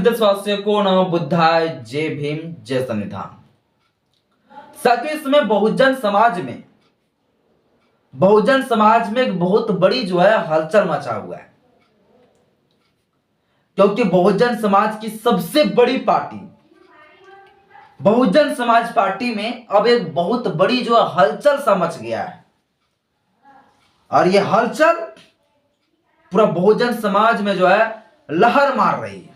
सभी देशवासियों को नमो बुद्धाय, जय भीम, जय संविधान। साथियों, इसमें बहुजन समाज में एक बहुत बड़ी हलचल मचा हुआ है, क्योंकि बहुजन समाज की सबसे बड़ी पार्टी बहुजन समाज पार्टी में अब एक बहुत बड़ी हलचल सा मच गया है। और ये हलचल पूरा बहुजन समाज में लहर मार रही है,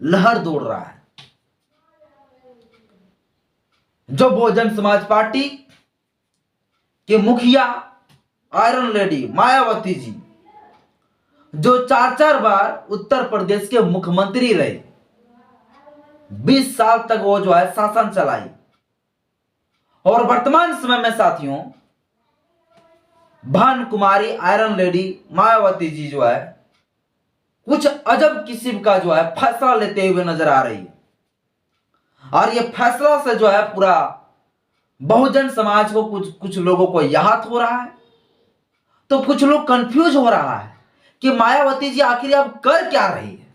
लहर दौड़ रहा है। जो बहुजन समाज पार्टी के मुखिया आयरन लेडी मायावती जी, जो 4 बार उत्तर प्रदेश के मुख्यमंत्री रहे, 20 साल तक वो शासन चलाई, और वर्तमान समय में साथियों भान कुमारी आयरन लेडी मायावती जी कुछ अजब किस्म का फैसला लेते हुए नजर आ रही है। और ये फैसला से पूरा बहुजन समाज को कुछ लोगों को याद हो रहा है, तो कुछ लोग कंफ्यूज हो रहा है कि मायावती जी आखिर अब कर क्या रही है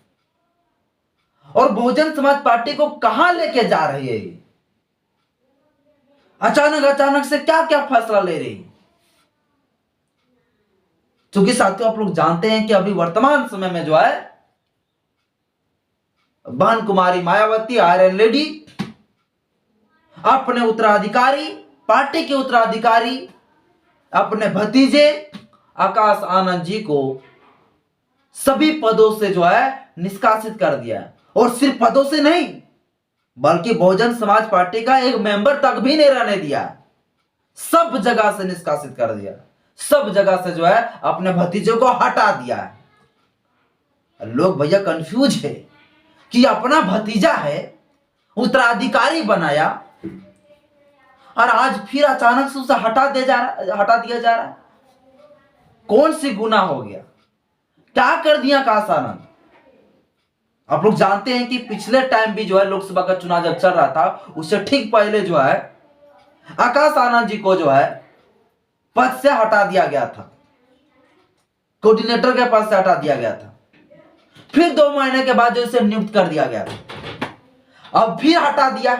और बहुजन समाज पार्टी को कहां लेके जा रही है। अचानक से क्या क्या फैसला ले रही है। क्योंकि साथियों, आप लोग जानते हैं कि अभी वर्तमान समय में बहन कुमारी मायावती आयरन लेडी अपने उत्तराधिकारी, पार्टी के उत्तराधिकारी अपने भतीजे आकाश आनंद जी को सभी पदों से निष्कासित कर दिया। और सिर्फ पदों से नहीं, बल्कि बहुजन समाज पार्टी का एक मेंबर तक भी नहीं रहने दिया, सब जगह से निष्कासित कर दिया, सब जगह से अपने भतीजे को हटा दिया। लोग भैया कंफ्यूज है कि अपना भतीजा है, उत्तराधिकारी बनाया, और आज फिर अचानक से उसे हटा दिया जा रहा है। कौन सी गुनाह हो गया, क्या कर दिया आकाश आनंद। आप लोग जानते हैं कि पिछले टाइम भी लोकसभा का चुनाव जब चल रहा था, उससे ठीक पहले आकाश आनंद जी को पद से हटा दिया गया था, कोऑर्डिनेटर के पद से हटा दिया गया था। फिर 2 महीने के बाद उसे नियुक्त कर दिया गया था, अब फिर हटा दिया।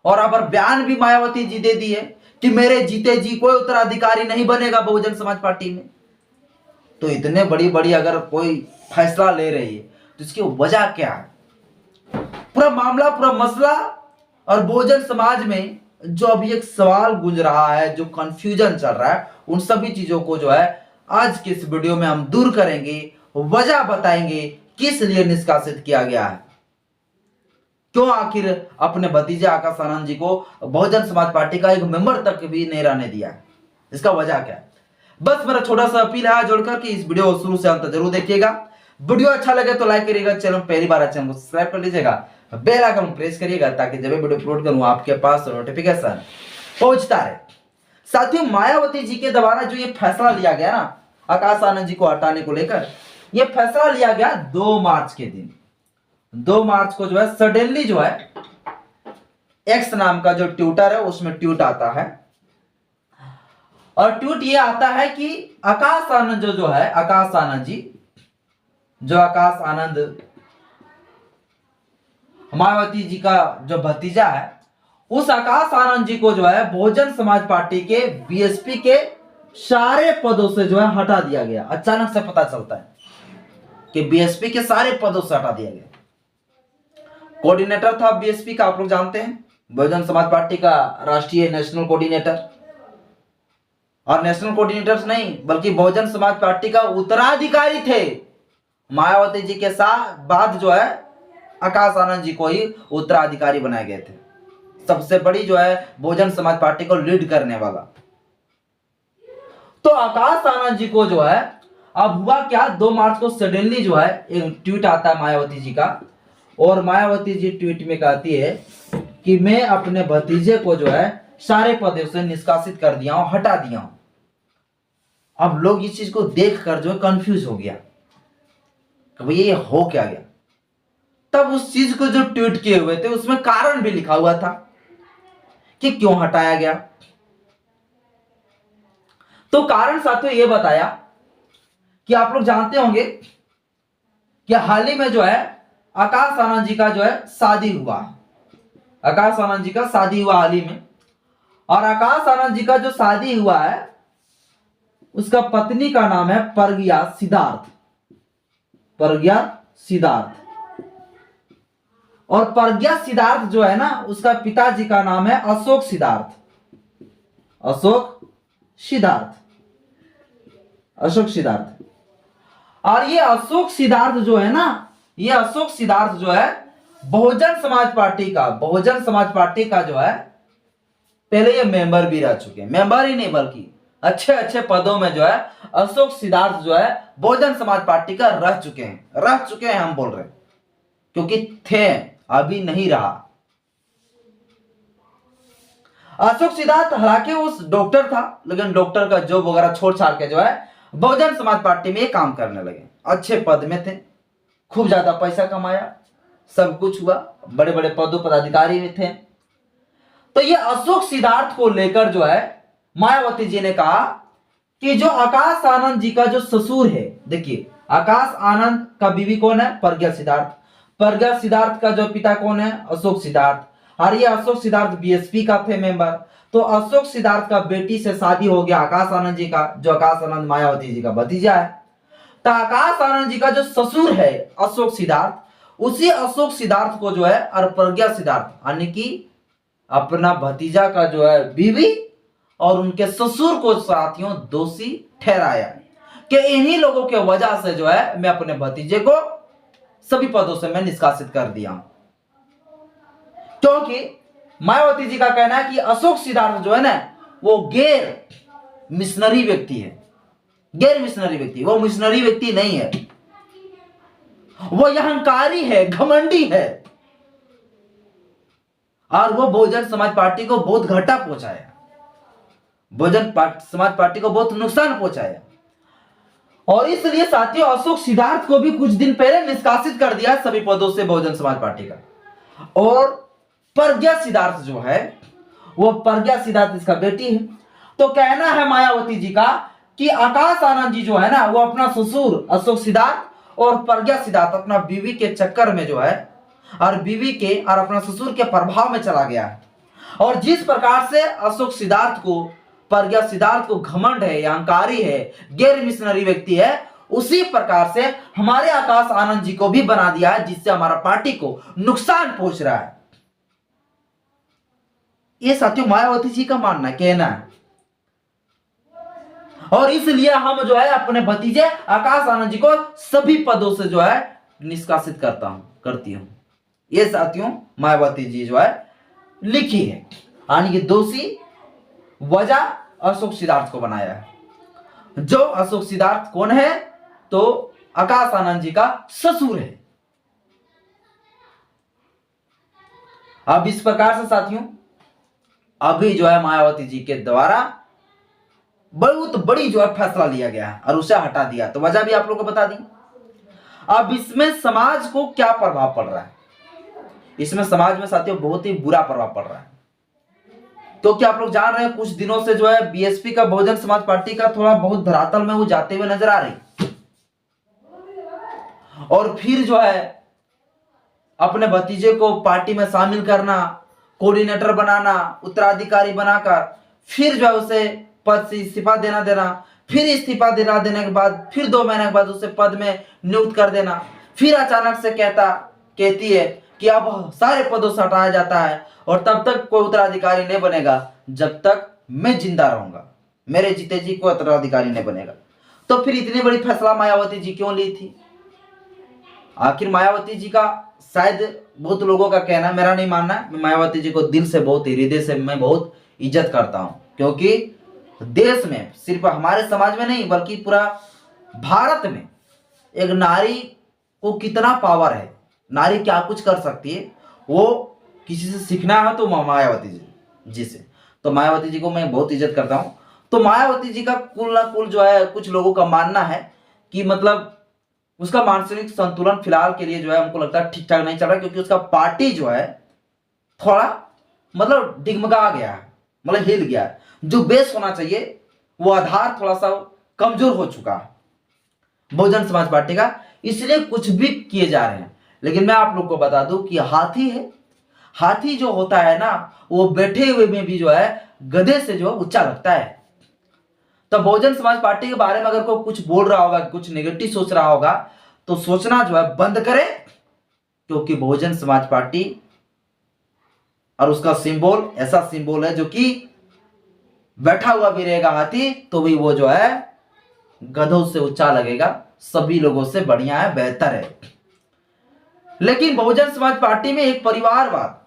और अब बयान भी मायावती जी दे दी है कि मेरे जीते जी कोई उत्तराधिकारी नहीं बनेगा बहुजन समाज पार्टी में। तो इतने बड़ी अगर कोई फैसला ले रही है तो इसकी वजह क्या है। पूरा मामला, पूरा मसला और बहुजन समाज में जो अभी एक सवाल गूंज रहा है, जो कंफ्यूजन चल रहा है, उन सभी चीजों को आज के इस वीडियो में हम दूर करेंगे, वजह बताएंगे किस लिए निष्कासित किया गया है, क्यों आखिर अपने भतीजे आकाश आनंद जी को बहुजन समाज पार्टी का एक मेंबर तक भी नहीं रहने दिया, इसका वजह क्या है। बस मेरा छोटा सा अपील है जोड़कर कि इस वीडियो को शुरू से अंत जरूर देखिएगा। वीडियो अच्छा लगे तो लाइक करिएगा, चैनल पहली बार चैनल को सब्सक्राइब कर लीजिएगा, बेल आइकन प्रेस करिएगा ताकि जब वीडियो अपलोड करूं आपके पास नोटिफिकेशन पहुंचता रहे। साथियों, मायावती जी के द्वारा जो ये फैसला लिया गया ना आकाश आनंद जी को हटाने को लेकर, यह फैसला लिया गया 2 मार्च के दिन। 2 मार्च को सडनली एक्स नाम का जो ट्विटर है उसमें ट्वीट आता है, और ट्वीट ये आता है कि आकाश आनंद आकाश आनंद जी, जो आकाश आनंद मायावती जी का जो भतीजा है, उस आकाश आनंद जी को बहुजन समाज पार्टी के बीएसपी के सारे पदों से हटा दिया गया। अचानक से पता चलता है कि बीएसपी के सारे पदों से हटा दिया गया। कोऑर्डिनेटर था बीएसपी का, आप लोग जानते हैं, बहुजन समाज पार्टी का राष्ट्रीय नेशनल कोऑर्डिनेटर, और नेशनल कोऑर्डिनेटर नहीं बल्कि बहुजन समाज पार्टी का उत्तराधिकारी थे। मायावती जी के साथ बाद आकाश आनंद जी को ही उत्तराधिकारी बनाए गए थे, सबसे बड़ी बहुजन समाज पार्टी को लीड करने वाला। तो आकाश आनंद जी को अब हुआ क्या, 2 मार्च को सडनली एक ट्वीट आता है मायावती जी का, और मायावती जी ट्वीट में कहती है कि मैं अपने भतीजे को सारे पदों से निष्कासित कर दिया हूं, हटा दिया हूं। अब लोग इस चीज को देखकर कंफ्यूज हो गया कि भाई ये हो क्या गया। तब उस चीज को जो ट्वीट किए हुए थे उसमें कारण भी लिखा हुआ था कि क्यों हटाया गया। तो कारण साथियों ये बताया कि आप लोग जानते होंगे कि हाल ही में आकाश आनंद जी का जो है शादी हुआ। आकाश आनंद जी का शादी हुआ हाल ही में। और आकाश आनंद जी का जो शादी हुआ है उसका पत्नी का नाम है प्रज्ञा सिद्धार्थ। प्रज्ञा सिद्धार्थ। और प्रज्ञा सिद्धार्थ जो है ना उसका पिताजी का नाम है अशोक सिद्धार्थ। अशोक सिद्धार्थ। अशोक सिद्धार्थ। और ये अशोक सिद्धार्थ जो है ना, ये अशोक सिद्धार्थ जो है बहुजन समाज पार्टी का, बहुजन समाज पार्टी का जो है पहले ये मेंबर भी रह चुके हैं। मेंबर ही नहीं बल्कि अच्छे अच्छे पदों में जो है अशोक सिद्धार्थ जो है बहुजन समाज पार्टी का रह चुके हैं हम बोल रहे हैं, क्योंकि थे, अभी नहीं रहा। अशोक सिद्धार्थ हालांकि उस डॉक्टर था, लेकिन डॉक्टर का जॉब वगैरह छोड़ छाड़ के जो है बहुजन समाज पार्टी में काम करने लगे। अच्छे पद में थे, खूब ज्यादा पैसा कमाया, सब कुछ हुआ, बड़े बड़े पदों पदाधिकारी में थे। तो ये अशोक सिद्धार्थ को लेकर जो है मायावती जी ने कहा कि जो आकाश आनंद जी का जो ससुर है, देखिए आकाश आनंद का बीवी कौन है? प्रज्ञा सिद्धार्थ। प्रज्ञा सिद्धार्थ का जो पिता कौन है? अशोक सिद्धार्थ। और ये अशोक सिद्धार्थ बीएसपी का थे मेंबर। तो अशोक सिद्धार्थ का बेटी से शादी हो गया आकाश आनंद जी का, जो आकाश आनंद मायावती जी का भतीजा है। तो आकाश आनंद जी का जो ससुर है अशोक सिद्धार्थ, उसी अशोक सिद्धार्थ को जो है और प्रज्ञा सिद्धार्थ यानी कि अपना भतीजा का जो है बीवी और उनके ससुर को साथियों दोषी ठहराया कि इन्हीं लोगों के वजह से जो है मैं अपने भतीजे को सभी पदों से मैं निष्कासित कर दिया। क्योंकि मायावती जी का कहना है कि अशोक सिद्धार्थ जो है ना वो गैर मिशनरी व्यक्ति है। गैर मिशनरी व्यक्ति, वो मिशनरी व्यक्ति नहीं है, वो अहंकारी है, घमंडी है, और वो बहुजन समाज पार्टी को बहुत घाटा पहुंचाया, बहुजन समाज पार्टी को बहुत नुकसान पहुंचाया। और इसलिए साथियों अशोक सिद्धार्थ को भी कुछ दिन पहले निष्कासित कर दिया सभी पदों से बहुजन समाज पार्टी का। और प्रज्ञा सिद्धार्थ जो है वो प्रज्ञा सिद्धार्थ इसका बेटी है। तो कहना है मायावती जी का कि आकाश आनंद जी जो है ना वो अपना ससुर अशोक सिद्धार्थ और प्रज्ञा सिद्धार्थ अपना बीवी के चक्कर में जो है और बीवी के और अपना ससुर के प्रभाव में चला गया है। और जिस प्रकार से अशोक सिद्धार्थ को, प्रज्ञा सिद्धार्थ को घमंड है, अहंकारी है, गैर मिशनरी व्यक्ति है, उसी प्रकार से हमारे आकाश आनंद जी को भी बना दिया है, जिससे हमारा पार्टी को नुकसान पहुंच रहा है। ये साथियों मायावती जी का मानना, कहना है। और इसलिए हम जो है अपने भतीजे आकाश आनंद जी को सभी पदों से जो है निष्कासित करती हूं। ये साथियों मायावती जी जो है लिखी है, यानी कि दोषी वजह अशोक सिद्धार्थ को बनाया है। जो अशोक सिद्धार्थ कौन है? तो आकाश आनंद जी का ससुर है। अब इस प्रकार से साथियों अभी जो है मायावती जी के द्वारा बहुत बड़ी जो है फैसला लिया गया है और उसे हटा दिया। तो वजह भी आप लोगों को बता दी। अब इसमें समाज को क्या प्रभाव पड़ रहा है? इसमें समाज में साथियों बहुत ही बुरा प्रभाव पड़ रहा है, क्योंकि आप लोग जान रहे हैं कुछ दिनों से जो है बीएसपी का, बहुजन समाज पार्टी का थोड़ा बहुत धरातल में वो जाते हुए नजर आ रही। और फिर जो है अपने भतीजे को पार्टी में शामिल करना, कोऑर्डिनेटर बनाना, उत्तराधिकारी बनाकर फिर जो है उसे पद से इस्तीफा देना, फिर इस्तीफा देने के बाद फिर 2 महीने के बाद उसे पद में नियुक्त कर देना, फिर अचानक से कहती है कि अब सारे पदों से हटाया जाता है और तब तक कोई उत्तराधिकारी नहीं बनेगा जब तक मैं जिंदा रहूंगा, मेरे जीते जी कोई उत्तराधिकारी नहीं बनेगा। तो फिर इतनी बड़ी फैसला मायावती जी क्यों ली थी? आखिर मायावती जी का शायद बहुत लोगों का कहना, मेरा नहीं मानना है, मैं मायावती जी को दिल से, बहुत हृदय से मैं बहुत इज्जत करता हूं, क्योंकि देश में, सिर्फ हमारे समाज में नहीं बल्कि पूरा भारत में एक नारी को कितना पावर है, नारी क्या कुछ कर सकती है, वो किसी से सीखना है तो मायावती जी से। तो मायावती जी को मैं बहुत इज्जत करता हूं। तो मायावती जी का कुल ना कुल जो है कुछ लोगों का मानना है कि मतलब उसका मानसिक संतुलन फिलहाल के लिए जो है हमको लगता है ठीक ठाक नहीं चल रहा, क्योंकि उसका पार्टी जो है थोड़ा मतलब डिगमगा गया है, मतलब हिल गया है। जो बेस होना चाहिए वो आधार थोड़ा सा कमजोर हो चुका है बहुजन समाज पार्टी का, इसलिए कुछ भी किए जा रहे हैं। लेकिन मैं आप लोग को बता दूं कि हाथी है, हाथी जो होता है ना वो बैठे हुए में भी जो है गधे से जो ऊंचा लगता है। तो बहुजन समाज पार्टी के बारे में अगर कोई कुछ बोल रहा होगा, कुछ नेगेटिव सोच रहा होगा, तो सोचना जो है बंद करे, क्योंकि बहुजन समाज पार्टी और उसका सिंबल ऐसा सिंबल है जो कि बैठा हुआ भी रहेगा हाथी तो भी वो जो है गधों से ऊंचा लगेगा, सभी लोगों से बढ़िया है, बेहतर है। लेकिन बहुजन समाज पार्टी में एक परिवारवाद,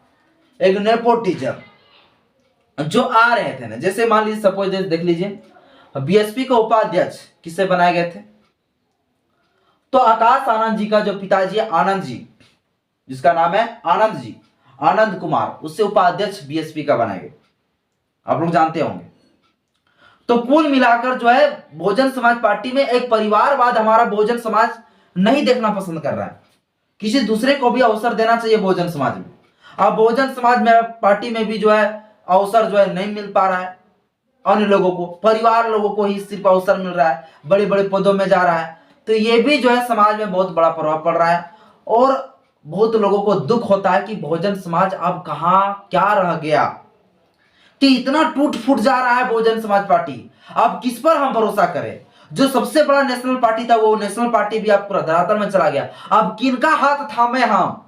एक नेपोटिज्म जो आ रहे थे ना, जैसे मान लीजिए सपोज देख लीजिए बीएसपी का उपाध्यक्ष किससे बनाए गए थे, तो आकाश आनंद जी का जो पिताजी आनंद जी, जिसका नाम है आनंद जी, आनंद कुमार, उससे उपाध्यक्ष बीएसपी का बनाए गए, आप लोग जानते होंगे। तो कुल मिलाकर जो है बहुजन समाज पार्टी में एक परिवारवाद हमारा बहुजन समाज नहीं देखना पसंद कर रहा है, किसी दूसरे को भी अवसर देना चाहिए बहुजन समाज में। अब बहुजन समाज में पार्टी में भी जो है अवसर जो है नहीं मिल पा रहा है, अन्य लोगों को, परिवार लोगों को ही सिर्फ अवसर मिल रहा है, बड़े बड़े पदों में जा रहा है, तो ये भी जो है समाज में बहुत बड़ा प्रभाव पड़ रहा है। और बहुत लोगों को दुख होता है कि बहुजन समाज अब कहां क्या रह गया, कि इतना टूट फूट जा रहा है बहुजन समाज पार्टी, अब किस पर हम भरोसा करें। जो सबसे बड़ा नेशनल पार्टी था वो नेशनल पार्टी भी अब पूरा धरातल में चला गया, अब किनका हाथ थामे हम।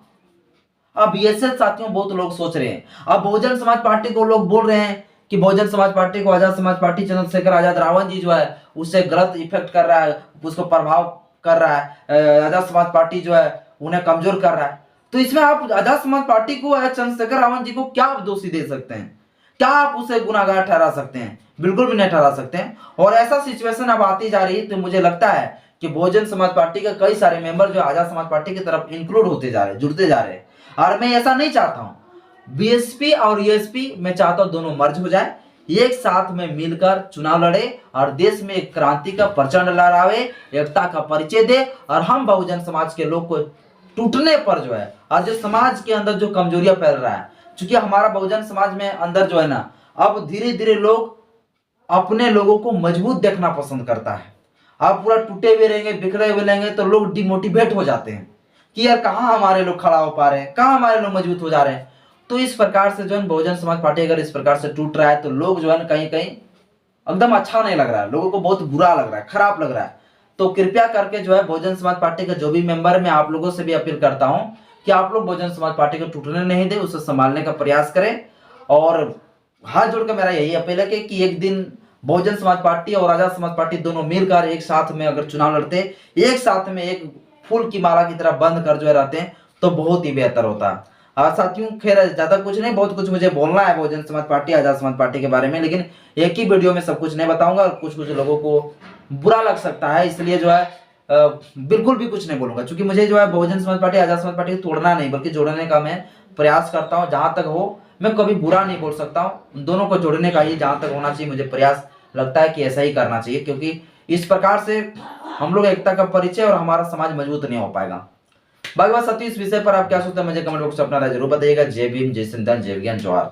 अब ऐसे साथियों बहुत लोग सोच रहे हैं, अब बहुजन समाज पार्टी को लोग बोल रहे हैं कि बहुजन समाज पार्टी को आजाद समाज पार्टी चंद्रशेखर आजाद रावण जी जो है उससे गलत इफेक्ट कर रहा है, उसको प्रभाव कर रहा है, आजाद समाज पार्टी जो है उन्हें कमजोर कर रहा है। तो इसमें आप आजाद समाज पार्टी को चंद्रशेखर रावण जी को क्या आप दोषी दे सकते हैं, क्या आप उसे गुनाहगार ठहरा सकते हैं? बिल्कुल भी नहीं ठहरा सकते हैं। और ऐसा सिचुएशन अब आती जा रही है, तो मुझे लगता है कि बहुजन समाज पार्टी के कई सारे मेंबर जो आजाद समाज पार्टी की तरफ इंक्लूड होते जा रहे हैं, जुड़ते जा रहे हैं। और मैं ऐसा नहीं चाहता हूं, बीएसपी और यूएसपी मैं चाहता हूं दोनों मर्ज हो जाए, एक साथ में मिलकर चुनाव लड़े और देश में एक क्रांति का प्रचंड लहरावे, एकता का परिचय दे, और हम बहुजन समाज के लोग को टूटने पर जो है और जो समाज के अंदर जो कमजोरियां फैल रहा है, क्योंकि हमारा बहुजन समाज में अंदर जो है ना अब धीरे धीरे लोग अपने लोगों को मजबूत देखना पसंद करता है। आप पूरा टूटे हुए रहेंगे, बिखरे हुए रहेंगे तो लोग डिमोटिवेट हो जाते हैं कि यार कहाँ हमारे लोग खड़ा हो पा रहे हैं, कहाँ हमारे लोग मजबूत हो जा रहे हैं। तो इस प्रकार से जो है बहुजन समाज पार्टी अगर इस प्रकार से टूट रहा है तो लोग जो है ना कहीं कहीं एकदम अच्छा नहीं लग रहा है, लोगों को बहुत बुरा लग रहा है, खराब लग रहा है। तो कृपया करके जो है बहुजन समाज पार्टी का जो भी मेंबर है, मैं आप लोगों से भी अपील करता हूं कि आप लोग बहुजन समाज पार्टी को टूटने नहीं दे, उसे संभालने का प्रयास करें। और हाथ जोड़कर मेरा यही अपील है कि एक दिन बहुजन समाज पार्टी और आजाद समाज पार्टी दोनों मिलकर एक साथ में अगर चुनाव लड़ते, एक साथ में एक फूल की माला की तरह बंद कर जो है रहते हैं तो बहुत ही बेहतर होता। साथियों खैर ज्यादा कुछ नहीं, बहुत कुछ मुझे बोलना है बहुजन समाज पार्टी आजाद समाज पार्टी के बारे में, लेकिन एक ही वीडियो में सब कुछ नहीं बताऊंगा और कुछ कुछ लोगों को बुरा लग सकता है, इसलिए जो है बिल्कुल भी कुछ नहीं बोलूंगा, क्योंकि मुझे जो है बहुजन समाज पार्टी आजाद समाज पार्टी को तोड़ना नहीं बल्कि जोड़ने का मैं प्रयास करता हूँ। जहां तक हो मैं कभी बुरा नहीं बोल सकता हूँ, उन दोनों को जोड़ने का ही जहां तक होना चाहिए मुझे प्रयास लगता है कि ऐसा ही करना चाहिए, क्योंकि इस प्रकार से हम लोग एकता का परिचय और हमारा समाज मजबूत नहीं हो पाएगा। बाकी बात साथियों इस विषय पर आप क्या सोचते हैं मुझे कमेंट बॉक्स में अपना राय जरूर बताइएगा। जय भीम, जय संविधान, जय विज्ञान, जवाहर।